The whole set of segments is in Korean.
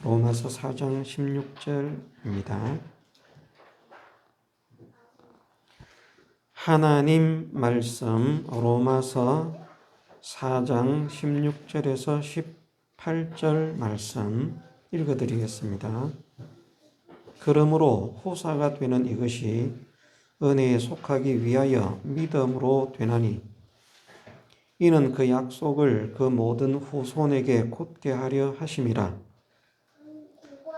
로마서 4장 16절입니다. 하나님 말씀 로마서 4장 16절에서 18절 말씀 읽어드리겠습니다. 그러므로 후사가 되는 이것이 은혜에 속하기 위하여 믿음으로 되나니 이는 그 약속을 그 모든 후손에게 곧게 하려 하심이라.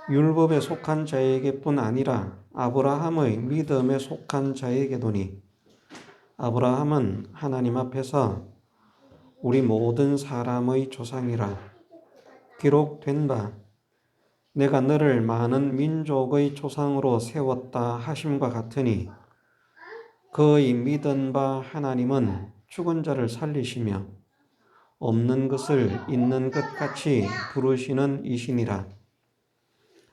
율법에 속한 자에게뿐 아니라 아브라함의 믿음에 속한 자에게도니 아브라함은 하나님 앞에서 우리 모든 사람의 조상이라 기록된 바 내가 너를 많은 민족의 조상으로 세웠다 하심과 같으니 그의 믿은 바 하나님은 죽은 자를 살리시며 없는 것을 있는 것 같이 부르시는 이시니라.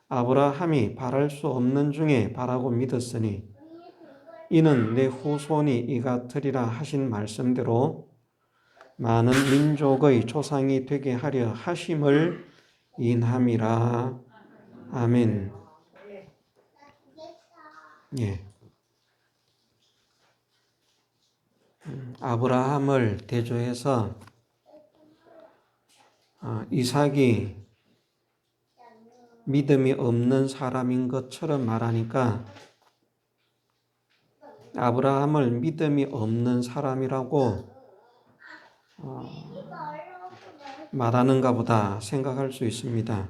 아브라함이 바랄 수 없는 중에 바라고 믿었으니 이는 내 후손이 이 같으리라 하신 말씀대로 많은 민족의 조상이 되게 하려 하심을 인함이라. 아멘. 예. 아브라함을 대조해서 이삭이 믿음이 없는 사람인 것처럼 말하니까 아브라함을 믿음이 없는 사람이라고 말하는가 보다 생각할 수 있습니다.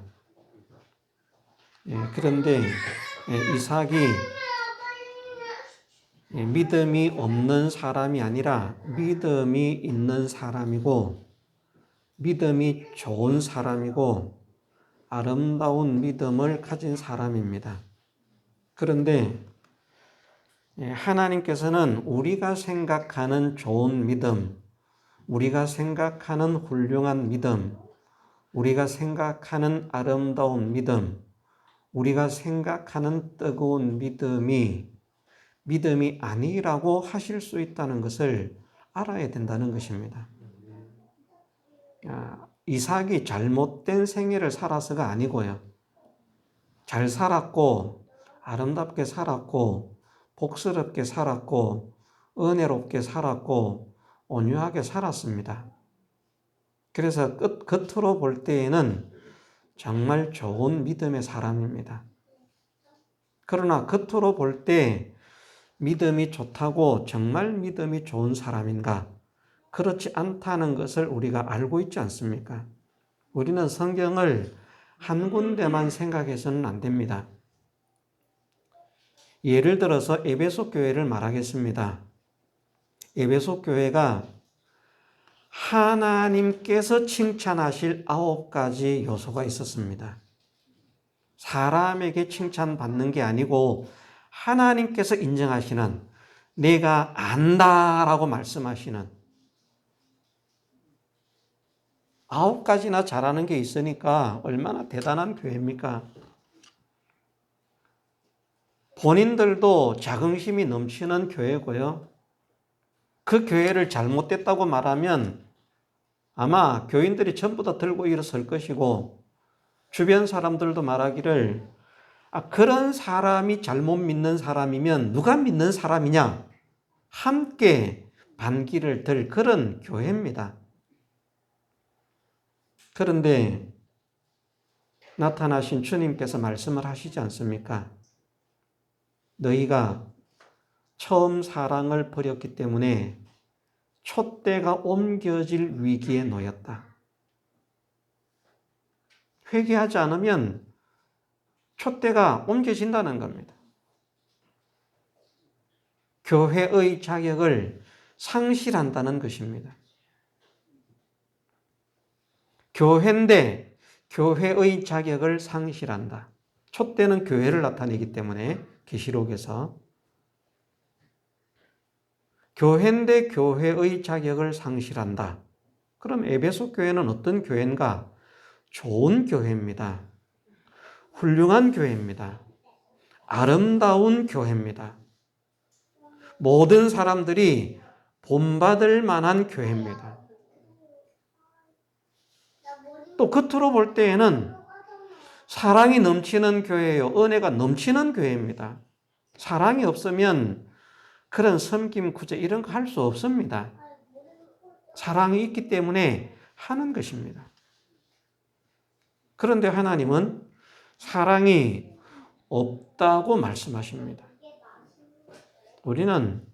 그런데 이삭이 믿음이 없는 사람이 아니라 믿음이 있는 사람이고 믿음이 좋은 사람이고 아름다운 믿음을 가진 사람입니다. 그런데 하나님께서는 우리가 생각하는 좋은 믿음, 우리가 생각하는 훌륭한 믿음, 우리가 생각하는 아름다운 믿음, 우리가 생각하는 뜨거운 믿음이 아니라고 하실 수 있다는 것을 알아야 된다는 것입니다. 이삭이 잘못된 생애를 살아서가 아니고요. 잘 살았고 아름답게 살았고 복스럽게 살았고 은혜롭게 살았고 온유하게 살았습니다. 그래서 겉으로 볼 때에는 정말 좋은 믿음의 사람입니다. 그러나 겉으로 볼 때 믿음이 좋다고 정말 믿음이 좋은 사람인가? 그렇지 않다는 것을 우리가 알고 있지 않습니까? 우리는 성경을 한 군데만 생각해서는 안 됩니다. 예를 들어서 에베소 교회를 말하겠습니다. 에베소 교회가 하나님께서 칭찬하실 9가지 요소가 있었습니다. 사람에게 칭찬받는 게 아니고 하나님께서 인정하시는, 내가 안다라고 말씀하시는 9가지나 잘하는 게 있으니까 얼마나 대단한 교회입니까? 본인들도 자긍심이 넘치는 교회고요. 그 교회를 잘못됐다고 말하면 아마 교인들이 전부 다 들고 일어설 것이고 주변 사람들도 말하기를 그런 사람이 잘못 믿는 사람이면 누가 믿는 사람이냐? 함께 반기를 들 그런 교회입니다. 그런데 나타나신 주님께서 말씀을 하시지 않습니까? 너희가 처음 사랑을 버렸기 때문에 촛대가 옮겨질 위기에 놓였다. 회개하지 않으면 촛대가 옮겨진다는 겁니다. 교회의 자격을 상실한다는 것입니다. 교회인데 교회의 자격을 상실한다. 촛대는 교회를 나타내기 때문에 계시록에서 교회인데 교회의 자격을 상실한다. 그럼 에베소 교회는 어떤 교회인가? 좋은 교회입니다. 훌륭한 교회입니다. 아름다운 교회입니다. 모든 사람들이 본받을 만한 교회입니다. 또 겉으로 볼 때에는 사랑이 넘치는 교회예요. 은혜가 넘치는 교회입니다. 사랑이 없으면 그런 섬김, 구제 이런 거 할 수 없습니다. 사랑이 있기 때문에 하는 것입니다. 그런데 하나님은 사랑이 없다고 말씀하십니다. 우리는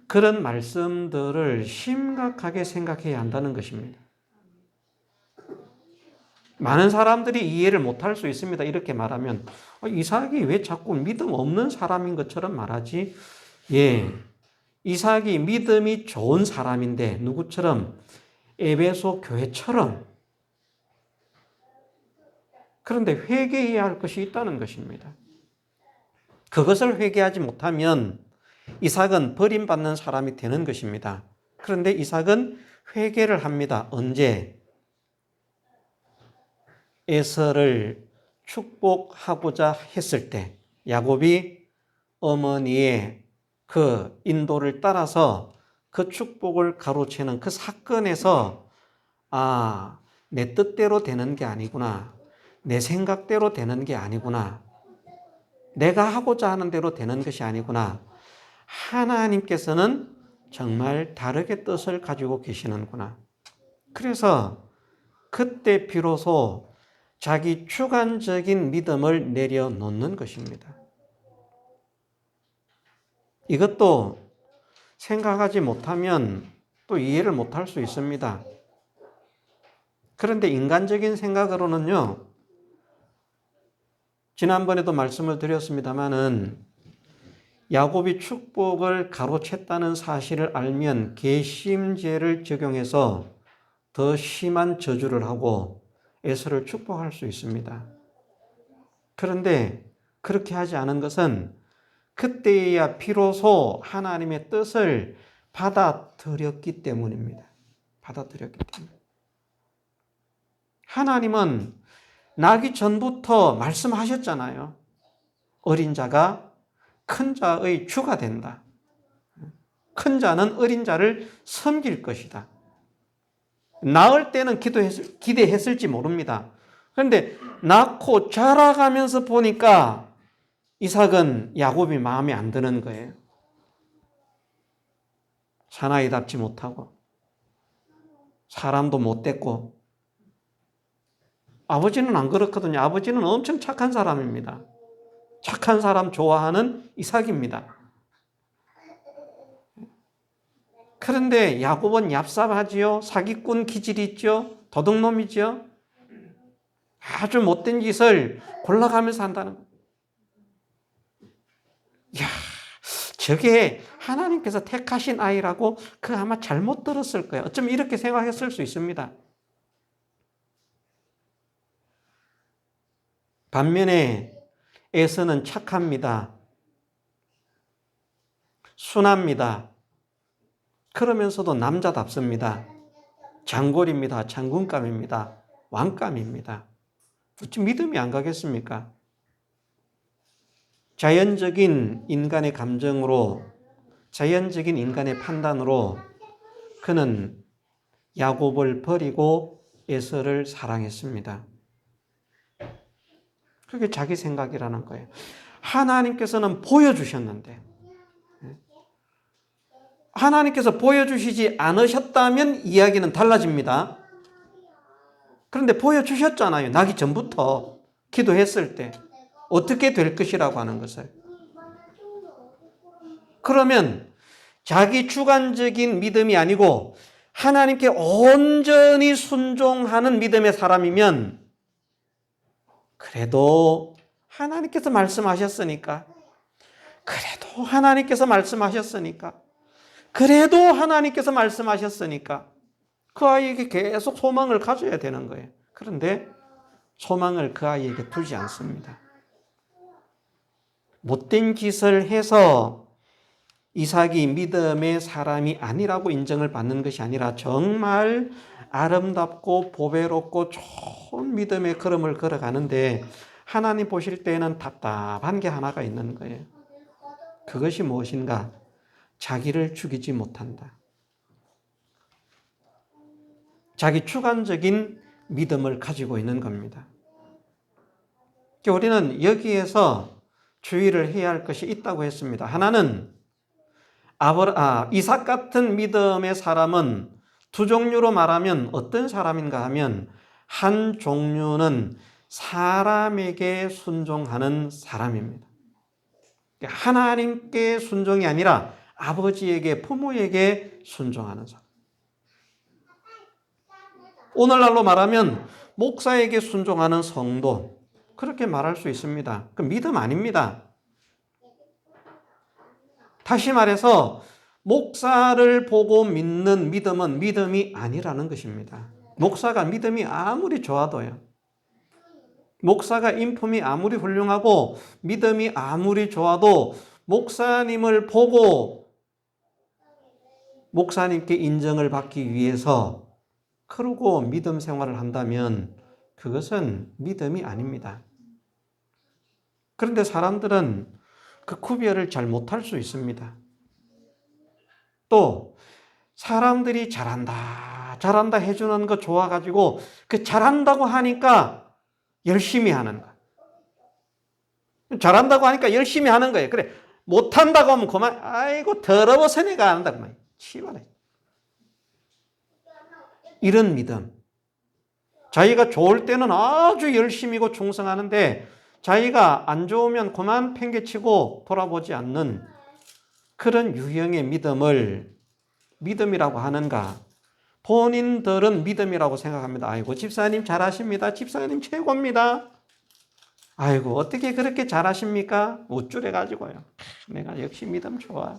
그런 말씀들을 심각하게 생각해야 한다는 것입니다. 많은 사람들이 이해를 못할 수 있습니다. 이렇게 말하면 이삭이 왜 자꾸 믿음 없는 사람인 것처럼 말하지? 예, 이삭이 믿음이 좋은 사람인데 누구처럼? 에베소 교회처럼. 그런데 회개해야 할 것이 있다는 것입니다. 그것을 회개하지 못하면 이삭은 버림받는 사람이 되는 것입니다. 그런데 이삭은 회개를 합니다. 언제? 에서를 축복하고자 했을 때 야곱이 어머니의 그 인도를 따라서 그 축복을 가로채는 그 사건에서 내 뜻대로 되는 게 아니구나. 내 생각대로 되는 게 아니구나. 내가 하고자 하는 대로 되는 것이 아니구나. 하나님께서는 정말 다르게 뜻을 가지고 계시는구나. 그래서 그때 비로소 자기 주관적인 믿음을 내려놓는 것입니다. 이것도 생각하지 못하면 또 이해를 못할 수 있습니다. 그런데 인간적인 생각으로는요, 지난번에도 말씀을 드렸습니다마는 야곱이 축복을 가로챘다는 사실을 알면 괘씸죄를 적용해서 더 심한 저주를 하고 에서를 축복할 수 있습니다. 그런데 그렇게 하지 않은 것은 그때야 비로소 하나님의 뜻을 받아들였기 때문입니다. 받아들였기 때문에. 하나님은 나기 전부터 말씀하셨잖아요. 어린 자가 큰 자의 주가 된다. 큰 자는 어린 자를 섬길 것이다. 낳을 때는 기대했을지 모릅니다. 그런데 낳고 자라가면서 보니까 이삭은 야곱이 마음에 안 드는 거예요. 사나이답지 못하고 사람도 못됐고 아버지는 안 그렇거든요. 아버지는 엄청 착한 사람입니다. 착한 사람 좋아하는 이삭입니다. 그런데 야곱은 얍삽하지요. 사기꾼 기질이 있죠. 도둑놈이죠. 아주 못된 짓을 골라가면서 한다는 거예요. 이야, 저게 하나님께서 택하신 아이라고 그 아마 잘못 들었을 거예요. 어쩌면 이렇게 생각했을 수 있습니다. 반면에 에서는 착합니다. 순합니다. 그러면서도 남자답습니다. 장골입니다. 장군감입니다. 왕감입니다. 어찌 믿음이 안 가겠습니까? 자연적인 인간의 감정으로, 자연적인 인간의 판단으로 그는 야곱을 버리고 에서를 사랑했습니다. 그게 자기 생각이라는 거예요. 하나님께서는 보여주셨는데, 하나님께서 보여주시지 않으셨다면 이야기는 달라집니다. 그런데 보여주셨잖아요. 나기 전부터 기도했을 때 어떻게 될 것이라고 하는 것을. 그러면 자기 주관적인 믿음이 아니고 하나님께 온전히 순종하는 믿음의 사람이면 그래도 하나님께서 말씀하셨으니까, 그래도 하나님께서 말씀하셨으니까, 그래도 하나님께서 말씀하셨으니까 그 아이에게 계속 소망을 가져야 되는 거예요. 그런데 소망을 그 아이에게 두지 않습니다. 못된 짓을 해서 이삭이 믿음의 사람이 아니라고 인정을 받는 것이 아니라 정말 아름답고 보배롭고 좋은 믿음의 걸음을 걸어가는데 하나님 보실 때에는 답답한 게 하나가 있는 거예요. 그것이 무엇인가? 자기를 죽이지 못한다. 자기 주관적인 믿음을 가지고 있는 겁니다. 우리는 여기에서 주의를 해야 할 것이 있다고 했습니다. 하나는 이삭 같은 믿음의 사람은 두 종류로 말하면 어떤 사람인가 하면, 한 종류는 사람에게 순종하는 사람입니다. 하나님께 순종이 아니라 아버지에게, 부모에게 순종하는 사람. 오늘날로 말하면 목사에게 순종하는 성도, 그렇게 말할 수 있습니다. 그 믿음 아닙니다. 다시 말해서 목사를 보고 믿는 믿음은 믿음이 아니라는 것입니다. 목사가 믿음이 아무리 좋아도요, 목사가 인품이 아무리 훌륭하고 믿음이 아무리 좋아도 목사님을 보고 목사님께 인정을 받기 위해서 그러고 믿음 생활을 한다면 그것은 믿음이 아닙니다. 그런데 사람들은 그 구별을 잘 못할 수 있습니다. 또 사람들이 잘한다 해주는 거 좋아가지고 그 잘한다고 하니까 열심히 하는 거. 잘한다고 하니까 열심히 하는 거예요. 그래, 못한다고 하면 그만, 아이고 더러워서 내가 안 한다고 말 치워라. 이런 믿음. 자기가 좋을 때는 아주 열심히고 충성하는데 자기가 안 좋으면 그만 팽개치고 돌아보지 않는 그런 유형의 믿음을 믿음이라고 하는가? 본인들은 믿음이라고 생각합니다. 아이고 집사님 잘하십니다. 집사님 최고입니다. 아이고 어떻게 그렇게 잘하십니까? 우쭐해가지고요. 내가 역시 믿음 좋아.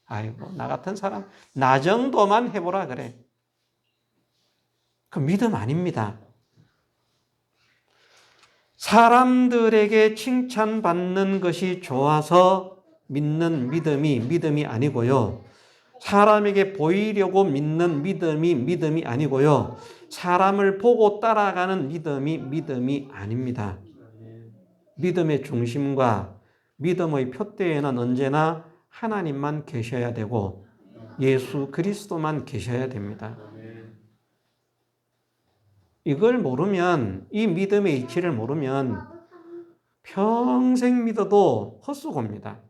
아이고 나 같은 사람 나 정도만 해보라 그래. 그 믿음 아닙니다. 사람들에게 칭찬받는 것이 좋아서 믿는 믿음이 아니고요. 사람에게 보이려고 믿는 믿음이 아니고요. 사람을 보고 따라가는 믿음이 아닙니다. 믿음의 중심과 믿음의 표대에는 언제나 하나님만 계셔야 되고 예수 그리스도만 계셔야 됩니다. 이걸 모르면, 이 믿음의 이치를 모르면 평생 믿어도 헛수고입니다.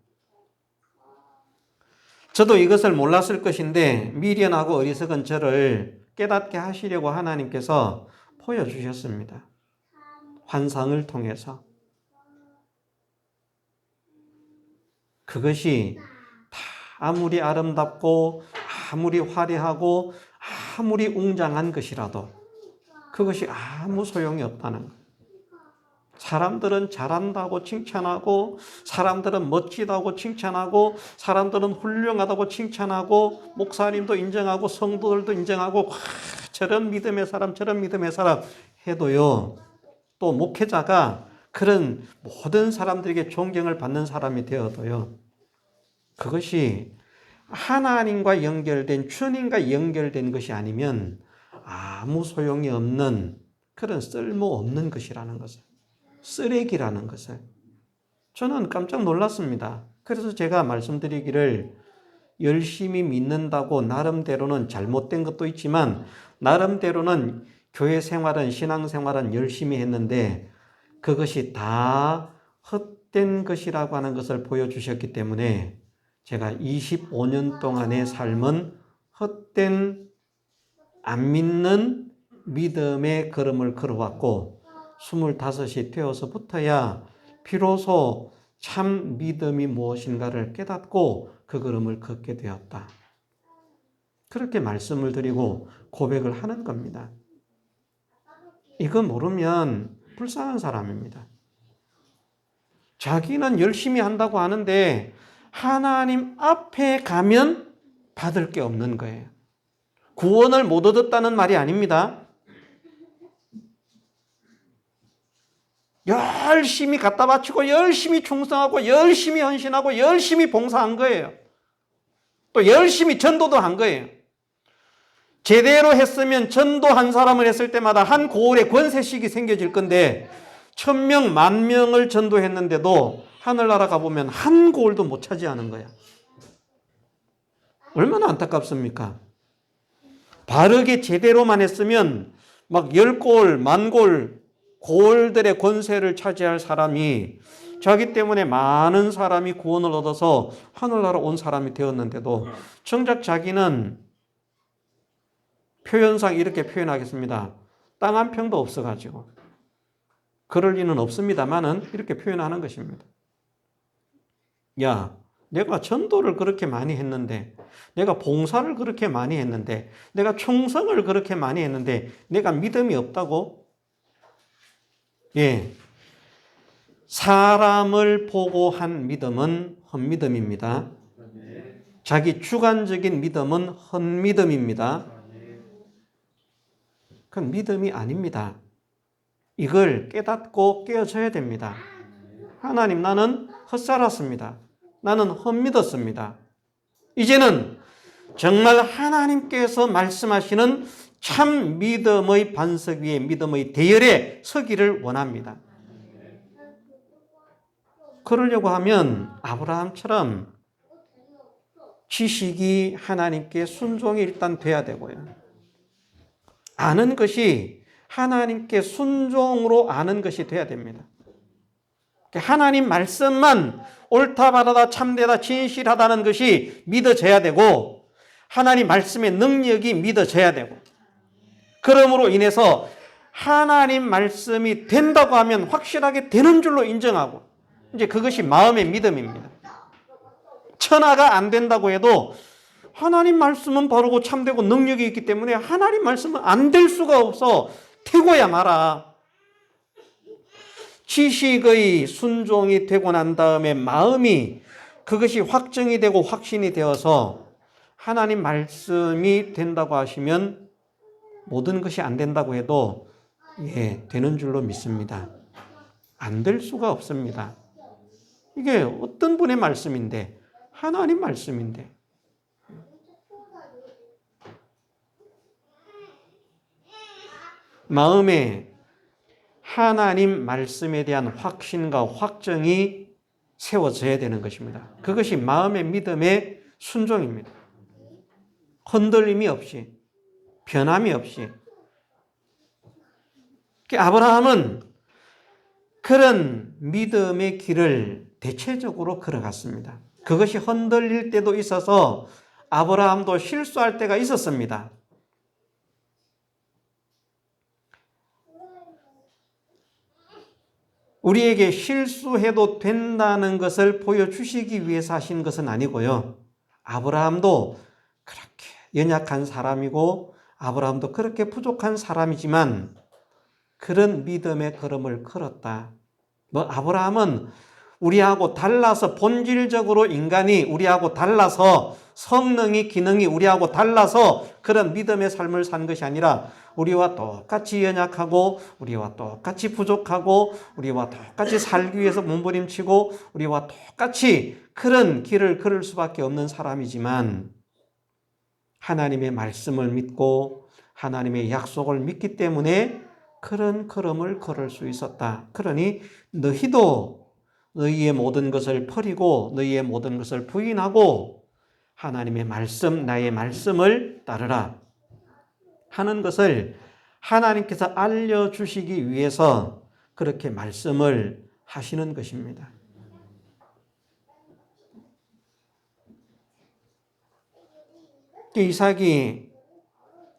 저도 이것을 몰랐을 것인데 미련하고 어리석은 저를 깨닫게 하시려고 하나님께서 보여주셨습니다. 환상을 통해서. 그것이 다 아무리 아름답고 아무리 화려하고 아무리 웅장한 것이라도 그것이 아무 소용이 없다는 거예요. 사람들은 잘한다고 칭찬하고, 사람들은 멋지다고 칭찬하고, 사람들은 훌륭하다고 칭찬하고, 목사님도 인정하고, 성도들도 인정하고, 저런 믿음의 사람, 저런 믿음의 사람 해도요, 또 목회자가 그런 모든 사람들에게 존경을 받는 사람이 되어도요, 그것이 하나님과 연결된, 주님과 연결된 것이 아니면 아무 소용이 없는 그런 쓸모없는 것이라는 것을, 쓰레기라는 것을 저는 깜짝 놀랐습니다. 그래서 제가 말씀드리기를 열심히 믿는다고 나름대로는 잘못된 것도 있지만 나름대로는 교회 생활은 신앙생활은 열심히 했는데 그것이 다 헛된 것이라고 하는 것을 보여주셨기 때문에 제가 25년 동안의 삶은 헛된 안 믿는 믿음의 걸음을 걸어왔고 25이 되어서부터야 비로소 참 믿음이 무엇인가를 깨닫고 그 걸음을 걷게 되었다. 그렇게 말씀을 드리고 고백을 하는 겁니다. 이거 모르면 불쌍한 사람입니다. 자기는 열심히 한다고 하는데 하나님 앞에 가면 받을 게 없는 거예요. 구원을 못 얻었다는 말이 아닙니다. 열심히 갖다 바치고 열심히 충성하고 열심히 헌신하고 열심히 봉사한 거예요. 또 열심히 전도도 한 거예요. 제대로 했으면 전도 한 사람을 했을 때마다 한 고을에 권세식이 생겨질 건데 1000명, 10,000명을 전도했는데도 하늘나라 가보면 한 고을도 못 차지하는 거야. 얼마나 안타깝습니까? 바르게 제대로만 했으면 막 10고을, 10,000고을 고을들의 권세를 차지할 사람이 자기 때문에 많은 사람이 구원을 얻어서 하늘나라 온 사람이 되었는데도 정작 자기는 표현상 이렇게 표현하겠습니다. 땅 한 평도 없어가지고 그럴 리는 없습니다만은 이렇게 표현하는 것입니다. 야, 내가 전도를 그렇게 많이 했는데, 내가 봉사를 그렇게 많이 했는데, 내가 충성을 그렇게 많이 했는데 내가 믿음이 없다고? 예, 사람을 보고 한 믿음은 헛믿음입니다. 자기 주관적인 믿음은 헛믿음입니다. 그건 믿음이 아닙니다. 이걸 깨닫고 깨어져야 됩니다. 하나님, 나는 헛살았습니다. 나는 헛믿었습니다. 이제는 정말 하나님께서 말씀하시는 참 믿음의 반석 위에 믿음의 대열에 서기를 원합니다. 그러려고 하면 아브라함처럼 지식이 하나님께 순종이 일단 돼야 되고요. 아는 것이 하나님께 순종으로 아는 것이 돼야 됩니다. 하나님 말씀만 옳다 바르다 참되다 진실하다는 것이 믿어져야 되고 하나님 말씀의 능력이 믿어져야 되고 그러므로 인해서 하나님 말씀이 된다고 하면 확실하게 되는 줄로 인정하고 이제 그것이 마음의 믿음입니다. 천하가 안 된다고 해도 하나님 말씀은 바르고 참되고 능력이 있기 때문에 하나님 말씀은 안 될 수가 없어. 되고야 말아. 지식의 순종이 되고 난 다음에 마음이 그것이 확정이 되고 확신이 되어서 하나님 말씀이 된다고 하시면 모든 것이 안 된다고 해도 예, 되는 줄로 믿습니다. 안 될 수가 없습니다. 이게 어떤 분의 말씀인데 하나님 말씀인데 마음에 하나님 말씀에 대한 확신과 확정이 세워져야 되는 것입니다. 그것이 마음의 믿음의 순종입니다. 흔들림이 없이 변함이 없이 아브라함은 그런 믿음의 길을 대체적으로 걸어갔습니다. 그것이 흔들릴 때도 있어서 아브라함도 실수할 때가 있었습니다. 우리에게 실수해도 된다는 것을 보여주시기 위해서 하신 것은 아니고요. 아브라함도 그렇게 연약한 사람이고 아브라함도 그렇게 부족한 사람이지만 그런 믿음의 걸음을 걸었다. 아브라함은 우리하고 달라서 본질적으로 인간이 우리하고 달라서 성능이 기능이 우리하고 달라서 그런 믿음의 삶을 산 것이 아니라 우리와 똑같이 연약하고 우리와 똑같이 부족하고 우리와 똑같이 살기 위해서 몸부림치고 우리와 똑같이 그런 길을 걸을 수밖에 없는 사람이지만 하나님의 말씀을 믿고 하나님의 약속을 믿기 때문에 그런 걸음을 걸을 수 있었다. 그러니 너희도 너희의 모든 것을 버리고 너희의 모든 것을 부인하고 하나님의 말씀, 나의 말씀을 따르라 하는 것을 하나님께서 알려주시기 위해서 그렇게 말씀을 하시는 것입니다. 이삭이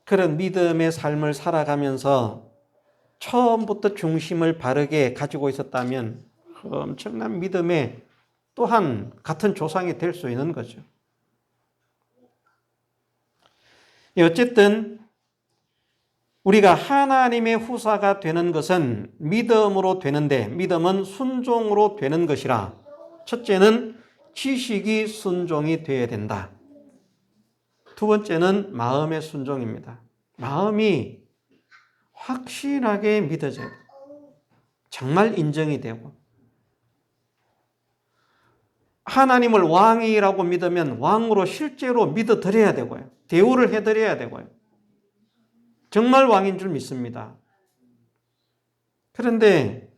그런 믿음의 삶을 살아가면서 처음부터 중심을 바르게 가지고 있었다면 엄청난 믿음의 또한 같은 조상이 될 수 있는 거죠. 어쨌든 우리가 하나님의 후사가 되는 것은 믿음으로 되는데 믿음은 순종으로 되는 것이라 첫째는 지식이 순종이 되어야 된다. 두 번째는 마음의 순종입니다. 마음이 확실하게 믿어져야 돼요. 정말 인정이 되고 하나님을 왕이라고 믿으면 왕으로 실제로 믿어드려야 되고요. 대우를 해드려야 되고요. 정말 왕인 줄 믿습니다. 그런데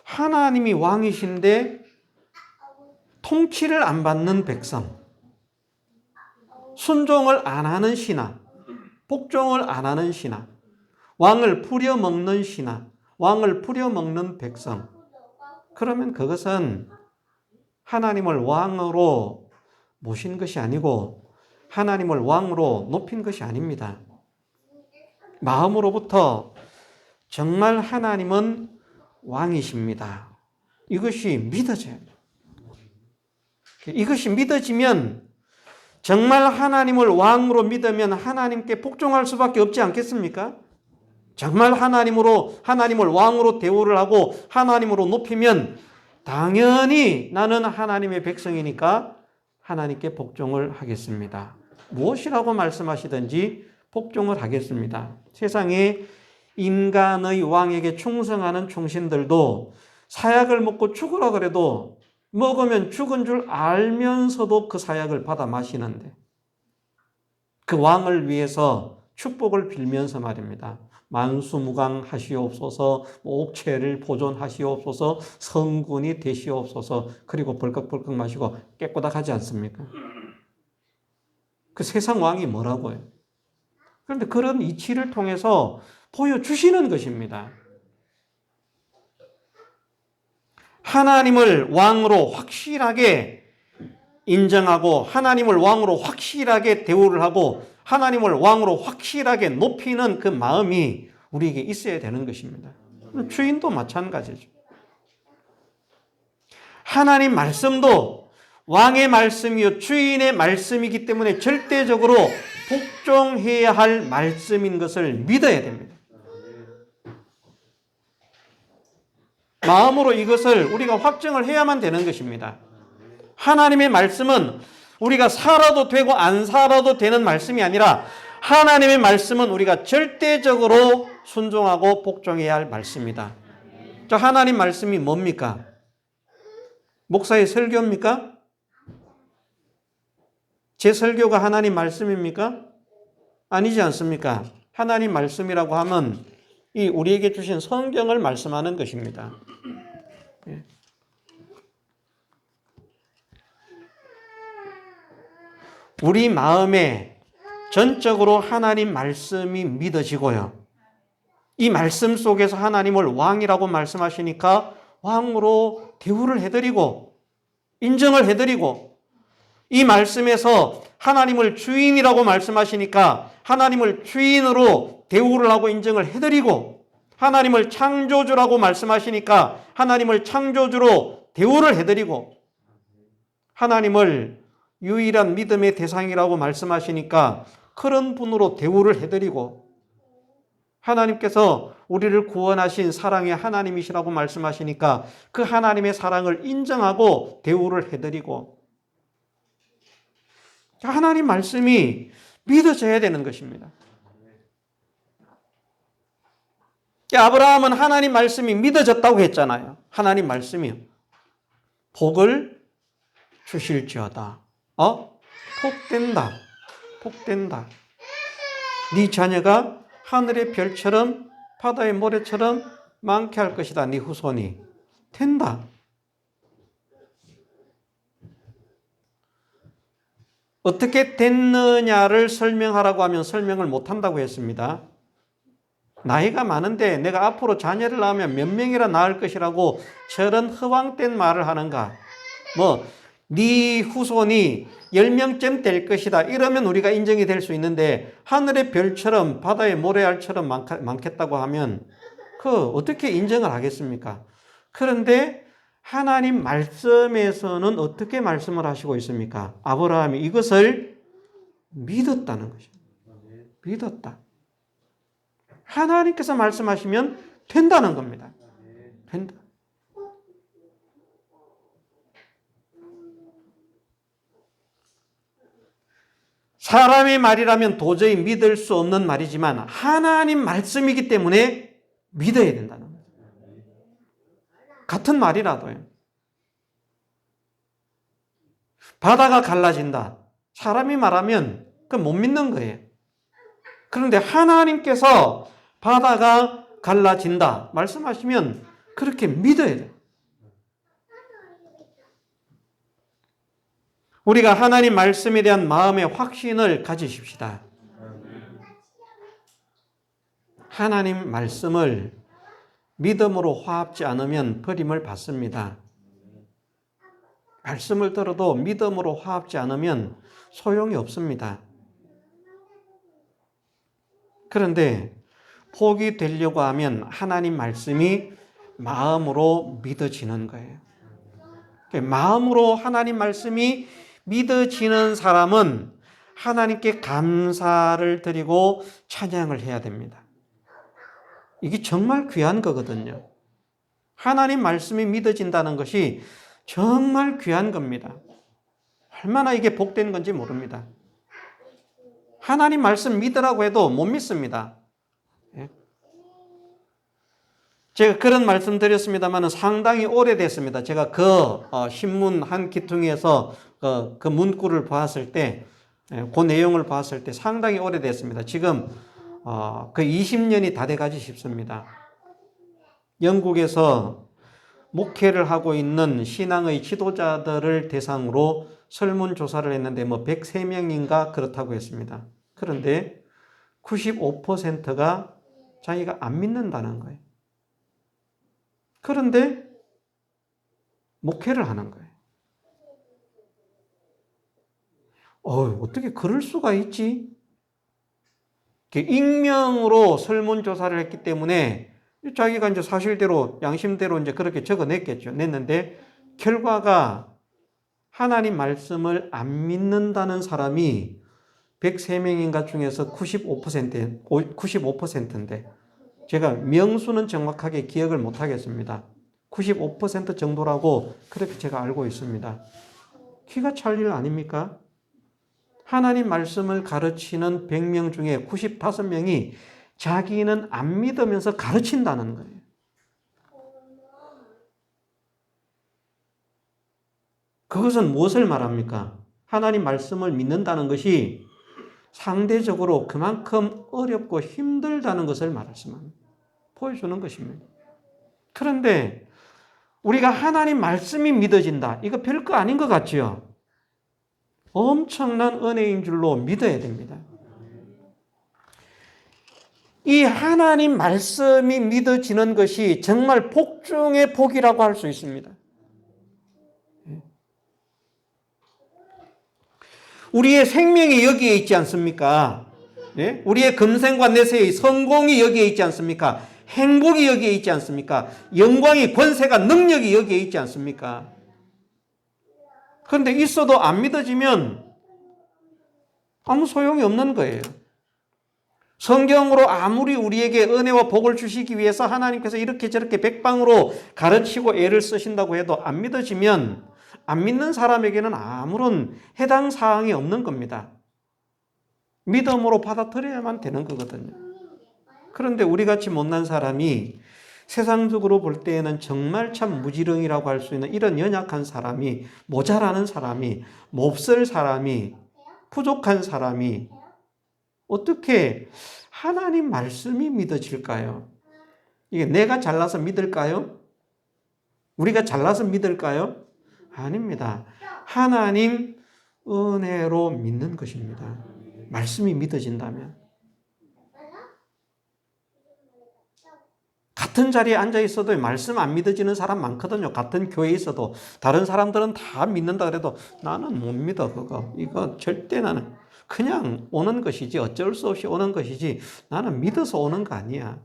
하나님이 왕이신데 통치를 안 받는 백성, 순종을 안 하는 신하, 복종을 안 하는 신하, 왕을 부려먹는 신하, 왕을 부려먹는 백성. 그러면 그것은 하나님을 왕으로 모신 것이 아니고 하나님을 왕으로 높인 것이 아닙니다. 마음으로부터 정말 하나님은 왕이십니다. 이것이 믿어져야 돼요. 이것이 믿어지면 정말 하나님을 왕으로 믿으면 하나님께 복종할 수밖에 없지 않겠습니까? 정말 하나님을 왕으로 대우를 하고 하나님으로 높이면 당연히 나는 하나님의 백성이니까 하나님께 복종을 하겠습니다. 무엇이라고 말씀하시든지 복종을 하겠습니다. 세상에 인간의 왕에게 충성하는 충신들도 사약을 먹고 죽으라 그래도 먹으면 죽은 줄 알면서도 그 사약을 받아 마시는데 그 왕을 위해서 축복을 빌면서 말입니다. 만수무강하시옵소서, 옥체를 보존하시옵소서, 성군이 되시옵소서, 그리고 벌컥벌컥 마시고 깨꼬닥하지 않습니까? 그 세상 왕이 뭐라고요? 그런데 그런 이치를 통해서 보여주시는 것입니다. 하나님을 왕으로 확실하게 인정하고 하나님을 왕으로 확실하게 대우를 하고 하나님을 왕으로 확실하게 높이는 그 마음이 우리에게 있어야 되는 것입니다. 주인도 마찬가지죠. 하나님 말씀도 왕의 말씀이요 주인의 말씀이기 때문에 절대적으로 복종해야 할 말씀인 것을 믿어야 됩니다. 마음으로 이것을 우리가 확정을 해야만 되는 것입니다. 하나님의 말씀은 우리가 살아도 되고 안 살아도 되는 말씀이 아니라 하나님의 말씀은 우리가 절대적으로 순종하고 복종해야 할 말씀이다. 저 하나님 말씀이 뭡니까? 목사의 설교입니까? 제 설교가 하나님 말씀입니까? 아니지 않습니까? 하나님 말씀이라고 하면 이 우리에게 주신 성경을 말씀하는 것입니다. 우리 마음에 전적으로 하나님 말씀이 믿어지고요. 이 말씀 속에서 하나님을 왕이라고 말씀하시니까 왕으로 대우를 해드리고 인정을 해드리고 이 말씀에서 하나님을 주인이라고 말씀하시니까 하나님을 주인으로 대우를 하고 인정을 해드리고 하나님을 창조주라고 말씀하시니까 하나님을 창조주로 대우를 해드리고 하나님을 유일한 믿음의 대상이라고 말씀하시니까 그런 분으로 대우를 해드리고 하나님께서 우리를 구원하신 사랑의 하나님이시라고 말씀하시니까 그 하나님의 사랑을 인정하고 대우를 해드리고 하나님 말씀이 믿어져야 되는 것입니다. 아브라함은 하나님 말씀이 믿어졌다고 했잖아요. 하나님 말씀이요. 복을 주실지어다. 복된다. 복된다. 네 자녀가 하늘의 별처럼 바다의 모래처럼 많게 할 것이다. 네 후손이. 된다. 어떻게 됐느냐를 설명하라고 하면 설명을 못한다고 했습니다. 나이가 많은데 내가 앞으로 자녀를 낳으면 몇 명이나 낳을 것이라고 저런 허황된 말을 하는가. 네 후손이 10명쯤 될 것이다. 이러면 우리가 인정이 될 수 있는데 하늘의 별처럼 바다의 모래알처럼 많겠다고 하면 어떻게 인정을 하겠습니까? 그런데 하나님 말씀에서는 어떻게 말씀을 하시고 있습니까? 아브라함이 이것을 믿었다는 것입니다. 믿었다. 하나님께서 말씀하시면 된다는 겁니다. 된다. 사람의 말이라면 도저히 믿을 수 없는 말이지만 하나님 말씀이기 때문에 믿어야 된다는 거예요. 같은 말이라도요. 바다가 갈라진다. 사람이 말하면 그건 못 믿는 거예요. 그런데 하나님께서 바다가 갈라진다 말씀하시면 그렇게 믿어야 돼요. 우리가 하나님 말씀에 대한 마음의 확신을 가지십시다. 하나님 말씀을 믿음으로 화합지 않으면 버림을 받습니다. 말씀을 들어도 믿음으로 화합지 않으면 소용이 없습니다. 그런데 복이 되려고 하면 하나님 말씀이 마음으로 믿어지는 거예요. 마음으로 하나님 말씀이 믿어지는 사람은 하나님께 감사를 드리고 찬양을 해야 됩니다. 이게 정말 귀한 거거든요. 하나님 말씀이 믿어진다는 것이 정말 귀한 겁니다. 얼마나 이게 복된 건지 모릅니다. 하나님 말씀 믿으라고 해도 못 믿습니다. 제가 그런 말씀 드렸습니다만 상당히 오래됐습니다. 제가 신문 한 기퉁에서 그 문구를 봤을 때, 그 내용을 봤을 때 상당히 오래됐습니다. 지금 20년이 다 돼가지 싶습니다. 영국에서 목회를 하고 있는 신앙의 지도자들을 대상으로 설문조사를 했는데 103명인가 그렇다고 했습니다. 그런데 95%가 자기가 안 믿는다는 거예요. 그런데 목회를 하는 거예요. 어떻게 그럴 수가 있지? 익명으로 설문조사를 했기 때문에 자기가 이제 사실대로, 양심대로 이제 그렇게 적어냈겠죠. 냈는데 결과가 하나님 말씀을 안 믿는다는 사람이 103명인가 중에서 95%인데 제가 명수는 정확하게 기억을 못 하겠습니다. 95% 정도라고 그렇게 제가 알고 있습니다. 기가 찰 일 아닙니까? 하나님 말씀을 가르치는 100명 중에 95명이 자기는 안 믿으면서 가르친다는 거예요. 그것은 무엇을 말합니까? 하나님 말씀을 믿는다는 것이 상대적으로 그만큼 어렵고 힘들다는 것을 말씀합니다. 보여주는 것입니다. 그런데 우리가 하나님 말씀이 믿어진다. 이거 별거 아닌 것 같지요? 엄청난 은혜인 줄로 믿어야 됩니다. 이 하나님 말씀이 믿어지는 것이 정말 복 중의 복이라고 할 수 있습니다. 우리의 생명이 여기에 있지 않습니까? 우리의 금생과 내세의 성공이 여기에 있지 않습니까? 행복이 여기에 있지 않습니까? 영광이, 권세가, 능력이 여기에 있지 않습니까? 그런데 있어도 안 믿어지면 아무 소용이 없는 거예요. 성경으로 아무리 우리에게 은혜와 복을 주시기 위해서 하나님께서 이렇게 저렇게 백방으로 가르치고 애를 쓰신다고 해도 안 믿어지면 안 믿는 사람에게는 아무런 해당 사항이 없는 겁니다. 믿음으로 받아들여야만 되는 거거든요. 그런데 우리같이 못난 사람이 세상적으로 볼 때에는 정말 참 무지렁이라고 할 수 있는 이런 연약한 사람이, 모자라는 사람이, 몹쓸 사람이, 부족한 사람이 어떻게 하나님 말씀이 믿어질까요? 이게 내가 잘나서 믿을까요? 우리가 잘나서 믿을까요? 아닙니다. 하나님 은혜로 믿는 것입니다. 말씀이 믿어진다면. 같은 자리에 앉아 있어도 말씀 안 믿어지는 사람 많거든요. 같은 교회에 있어도 다른 사람들은 다 믿는다 그래도 나는 못 믿어 그거. 이거 절대 나는 그냥 오는 것이지 어쩔 수 없이 오는 것이지 나는 믿어서 오는 거 아니야.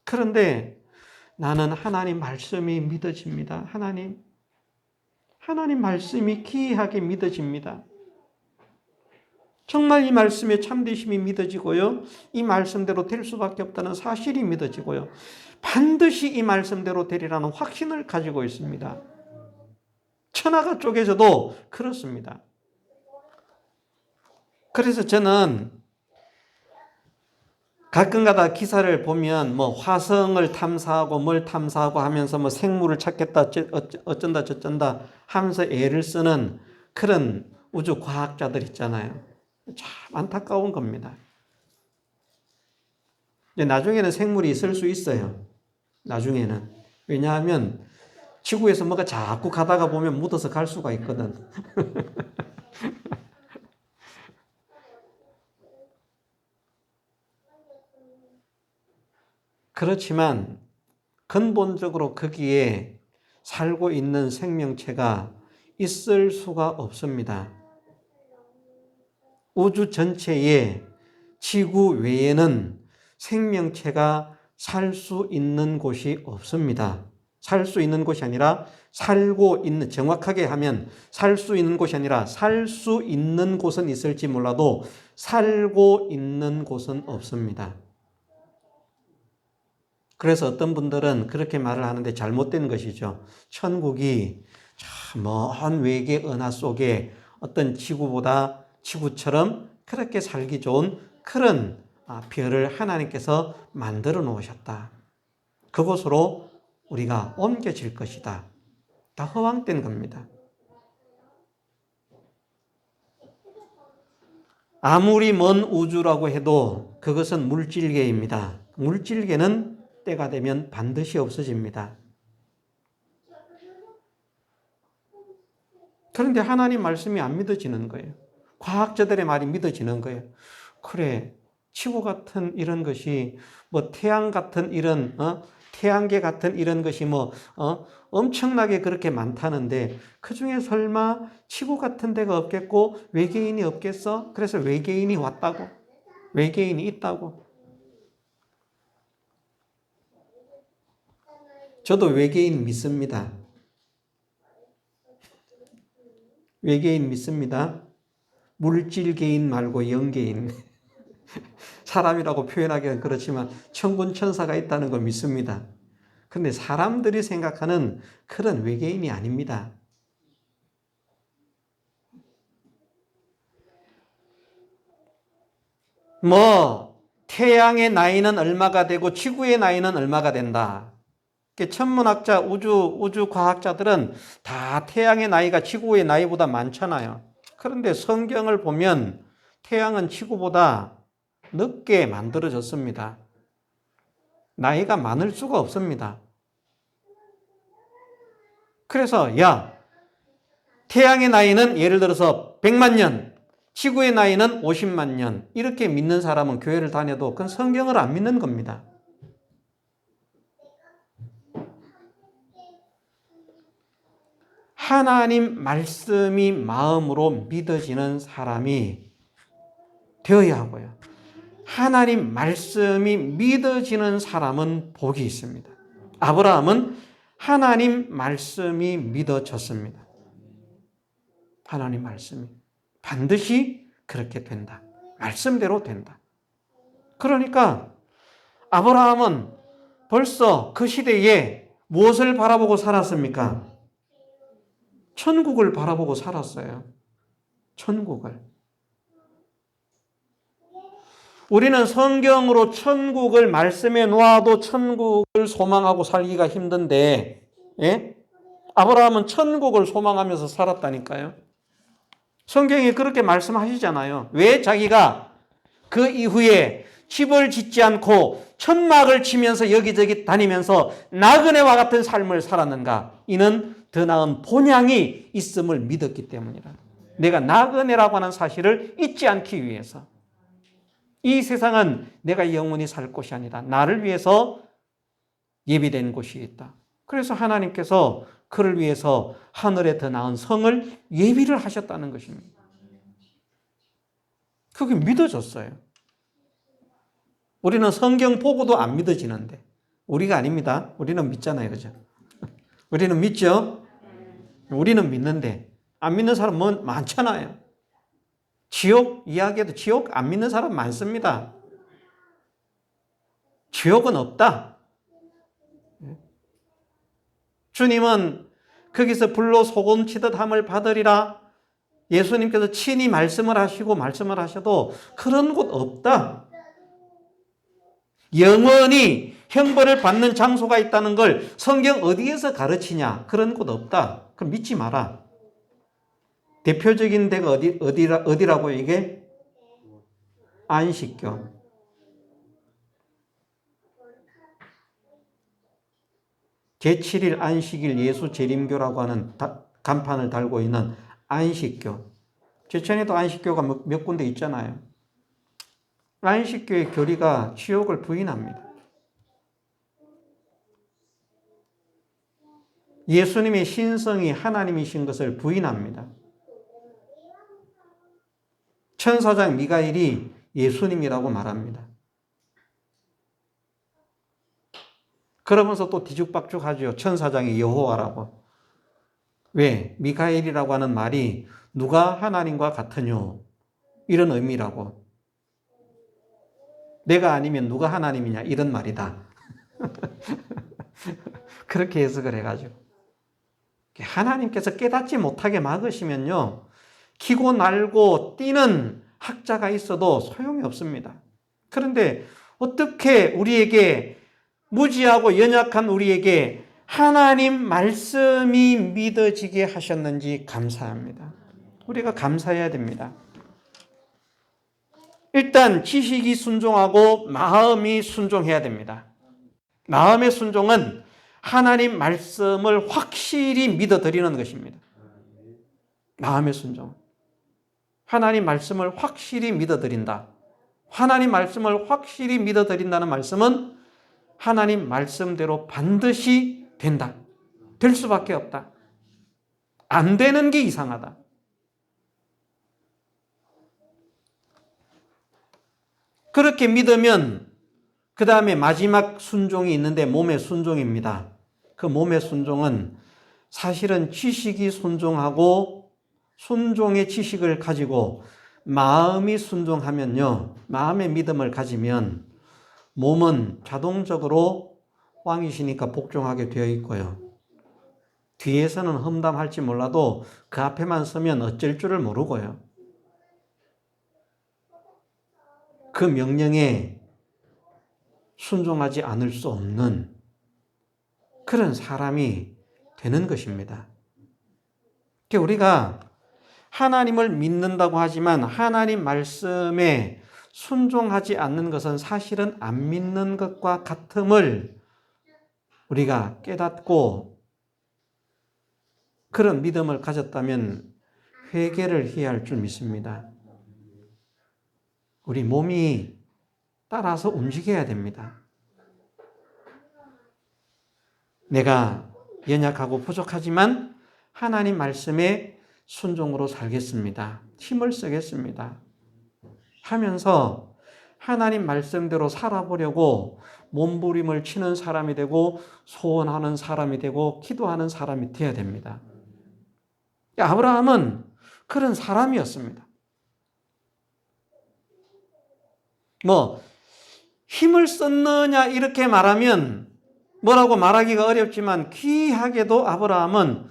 그런데 나는 하나님 말씀이 믿어집니다. 하나님 말씀이 기이하게 믿어집니다. 정말 이 말씀의 참되심이 믿어지고요. 이 말씀대로 될 수밖에 없다는 사실이 믿어지고요. 반드시 이 말씀대로 되리라는 확신을 가지고 있습니다. 천하가 쪼개져도 그렇습니다. 그래서 저는 가끔가다 기사를 보면 화성을 탐사하고 뭘 탐사하고 하면서 생물을 찾겠다 어쩐다 저쩐다 하면서 애를 쓰는 그런 우주 과학자들 있잖아요. 참 안타까운 겁니다. 나중에는 생물이 있을 수 있어요. 나중에는. 왜냐하면 지구에서 뭐가 자꾸 가다가 보면 묻어서 갈 수가 있거든. 그렇지만 근본적으로 거기에 살고 있는 생명체가 있을 수가 없습니다. 우주 전체에 지구 외에는 생명체가 살 수 있는 곳이 없습니다. 살 수 있는 곳이 아니라 살고 있는, 정확하게 하면 살 수 있는 곳이 아니라 살 수 있는 곳은 있을지 몰라도 살고 있는 곳은 없습니다. 그래서 어떤 분들은 그렇게 말을 하는데 잘못된 것이죠. 천국이 먼 외계 은하 속에 어떤 지구처럼 그렇게 살기 좋은 그런 별을 하나님께서 만들어 놓으셨다. 그곳으로 우리가 옮겨질 것이다. 다 허황된 겁니다. 아무리 먼 우주라고 해도 그것은 물질계입니다. 물질계는 때가 되면 반드시 없어집니다. 그런데 하나님 말씀이 안 믿어지는 거예요. 과학자들의 말이 믿어지는 거예요. 그래, 지구 같은 이런 것이 태양 같은 이런 태양계 같은 이런 것이 엄청나게 그렇게 많다는데 그 중에 설마 지구 같은 데가 없겠고 외계인이 없겠어? 그래서 외계인이 왔다고? 외계인이 있다고? 저도 외계인 믿습니다. 외계인 믿습니다. 물질계인 말고 영계인. 사람이라고 표현하기는 그렇지만 천군 천사가 있다는 걸 믿습니다. 근데 사람들이 생각하는 그런 외계인이 아닙니다. 태양의 나이는 얼마가 되고 지구의 나이는 얼마가 된다. 천문학자, 우주 과학자들은 다 태양의 나이가 지구의 나이보다 많잖아요. 그런데 성경을 보면 태양은 지구보다 늦게 만들어졌습니다. 나이가 많을 수가 없습니다. 그래서 태양의 나이는 예를 들어서 100만 년, 지구의 나이는 50만 년 이렇게 믿는 사람은 교회를 다녀도 그건 성경을 안 믿는 겁니다. 하나님 말씀이 마음으로 믿어지는 사람이 되어야 하고요. 하나님 말씀이 믿어지는 사람은 복이 있습니다. 아브라함은 하나님 말씀이 믿어졌습니다. 하나님 말씀이 반드시 그렇게 된다. 말씀대로 된다. 그러니까 아브라함은 벌써 그 시대에 무엇을 바라보고 살았습니까? 천국을 바라보고 살았어요. 천국을. 우리는 성경으로 천국을 말씀해 놓아도 천국을 소망하고 살기가 힘든데, 아브라함은 천국을 소망하면서 살았다니까요. 성경이 그렇게 말씀하시잖아요. 왜 자기가 그 이후에 집을 짓지 않고 천막을 치면서 여기저기 다니면서 나그네와 같은 삶을 살았는가? 이는 더 나은 본향이 있음을 믿었기 때문이다. 내가 나그네라고 하는 사실을 잊지 않기 위해서. 이 세상은 내가 영원히 살 곳이 아니다. 나를 위해서 예비된 곳이 있다. 그래서 하나님께서 그를 위해서 하늘에 더 나은 성을 예비를 하셨다는 것입니다. 그게 믿어졌어요. 우리는 성경 보고도 안 믿어지는데 우리가 아닙니다. 우리는 믿잖아요. 그죠? 우리는 믿죠? 우리는 믿는데 안 믿는 사람 많잖아요. 지옥 이야기에도 지옥 안 믿는 사람 많습니다. 지옥은 없다. 주님은 거기서 불로 소금 치듯 함을 받으리라. 예수님께서 친히 말씀을 하셔도 그런 곳 없다. 영원히 형벌을 받는 장소가 있다는 걸 성경 어디에서 가르치냐? 그런 곳 없다. 그럼 믿지 마라. 대표적인 데가 어디라고 이게? 안식교. 제7일 안식일 예수 재림교라고 하는 간판을 달고 있는 안식교. 제천에도 안식교가 몇 군데 있잖아요. 안식교의 교리가 지옥을 부인합니다. 예수님의 신성이 하나님이신 것을 부인합니다. 천사장 미가엘이 예수님이라고 말합니다. 그러면서 또 뒤죽박죽하죠. 천사장이 여호와라고. 왜? 미가엘이라고 하는 말이 누가 하나님과 같으뇨? 이런 의미라고. 내가 아니면 누가 하나님이냐? 이런 말이다. 그렇게 해석을 해가지고. 하나님께서 깨닫지 못하게 막으시면요, 키고 날고 뛰는 학자가 있어도 소용이 없습니다. 그런데 어떻게 우리에게, 무지하고 연약한 우리에게 하나님 말씀이 믿어지게 하셨는지 감사합니다. 우리가 감사해야 됩니다. 일단 지식이 순종하고 마음이 순종해야 됩니다. 마음의 순종은 하나님 말씀을 확실히 믿어드리는 것입니다. 마음의 순종. 하나님 말씀을 확실히 믿어드린다. 하나님 말씀을 확실히 믿어드린다는 말씀은 하나님 말씀대로 반드시 된다. 될 수밖에 없다. 안 되는 게 이상하다. 그렇게 믿으면 그 다음에 마지막 순종이 있는데 몸의 순종입니다. 그 몸의 순종은 사실은 지식이 순종하고 순종의 지식을 가지고 마음이 순종하면요, 마음의 믿음을 가지면 몸은 자동적으로 왕이시니까 복종하게 되어 있고요. 뒤에서는 험담할지 몰라도 그 앞에만 서면 어쩔 줄을 모르고요. 그 명령에 순종하지 않을 수 없는 그런 사람이 되는 것입니다. 우리가 하나님을 믿는다고 하지만 하나님 말씀에 순종하지 않는 것은 사실은 안 믿는 것과 같음을 우리가 깨닫고 그런 믿음을 가졌다면 회개를 해야 할 줄 믿습니다. 우리 몸이 따라서 움직여야 됩니다. 내가 연약하고 부족하지만 하나님 말씀에 순종으로 살겠습니다. 힘을 쓰겠습니다. 하면서 하나님 말씀대로 살아보려고 몸부림을 치는 사람이 되고 소원하는 사람이 되고 기도하는 사람이 되어야 됩니다. 아브라함은 그런 사람이었습니다. 힘을 썼느냐 이렇게 말하면 뭐라고 말하기가 어렵지만 귀하게도 아브라함은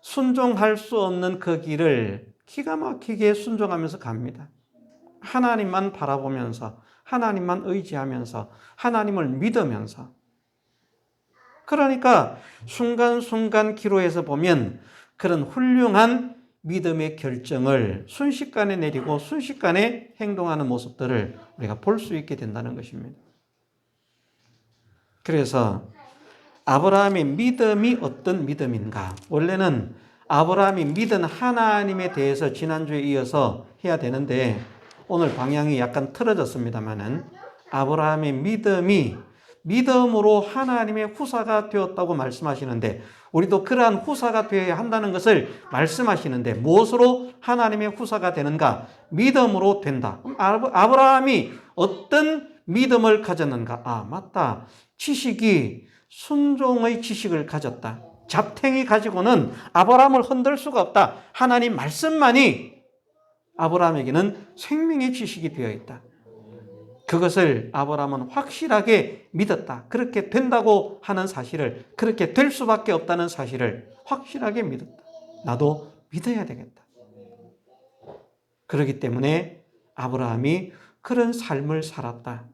순종할 수 없는 그 길을 기가 막히게 순종하면서 갑니다. 하나님만 바라보면서, 하나님만 의지하면서, 하나님을 믿으면서. 그러니까 순간순간 기로에서 보면 그런 훌륭한 믿음의 결정을 순식간에 내리고 순식간에 행동하는 모습들을 우리가 볼 수 있게 된다는 것입니다. 그래서 아브라함의 믿음이 어떤 믿음인가? 원래는 아브라함이 믿은 하나님에 대해서 지난주에 이어서 해야 되는데 오늘 방향이 약간 틀어졌습니다만은 아브라함의 믿음이 믿음으로 하나님의 후사가 되었다고 말씀하시는데 우리도 그러한 후사가 되어야 한다는 것을 말씀하시는데 무엇으로 하나님의 후사가 되는가? 믿음으로 된다. 아브라함이 어떤 믿음을 가졌는가? 맞다. 지식이 순종의 지식을 가졌다. 잡탱이 가지고는 아브라함을 흔들 수가 없다. 하나님 말씀만이 아브라함에게는 생명의 지식이 되어 있다. 그것을 아브라함은 확실하게 믿었다. 그렇게 된다고 하는 사실을, 그렇게 될 수밖에 없다는 사실을 확실하게 믿었다. 나도 믿어야 되겠다. 그렇기 때문에 아브라함이 그런 삶을 살았다.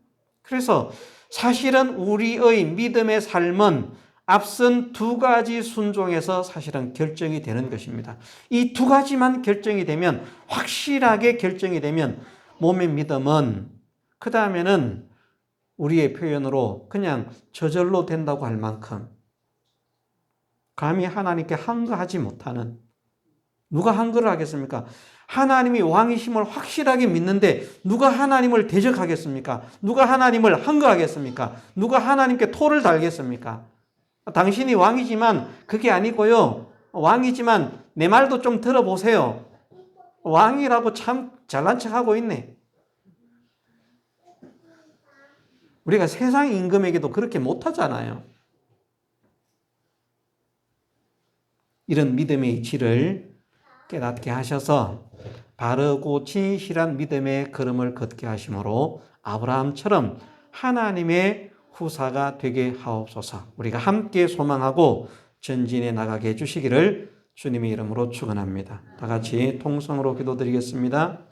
그래서 사실은 우리의 믿음의 삶은 앞선 두 가지 순종에서 사실은 결정이 되는 것입니다. 이 두 가지만 결정이 되면, 확실하게 결정이 되면 몸의 믿음은 그 다음에는 우리의 표현으로 그냥 저절로 된다고 할 만큼 감히 하나님께 항거하지 못하는, 누가 항거를 하겠습니까? 하나님이 왕이심을 확실하게 믿는데 누가 하나님을 대적하겠습니까? 누가 하나님을 항거하겠습니까? 누가 하나님께 토를 달겠습니까? 당신이 왕이지만 그게 아니고요. 왕이지만 내 말도 좀 들어보세요. 왕이라고 참 잘난 척하고 있네. 우리가 세상 임금에게도 그렇게 못하잖아요. 이런 믿음의 이치를 깨닫게 하셔서 바르고 진실한 믿음의 걸음을 걷게 하심으로 아브라함처럼 하나님의 후사가 되게 하옵소서. 우리가 함께 소망하고 전진해 나가게 해주시기를 주님의 이름으로 축원합니다. 다 같이 통성으로 기도드리겠습니다.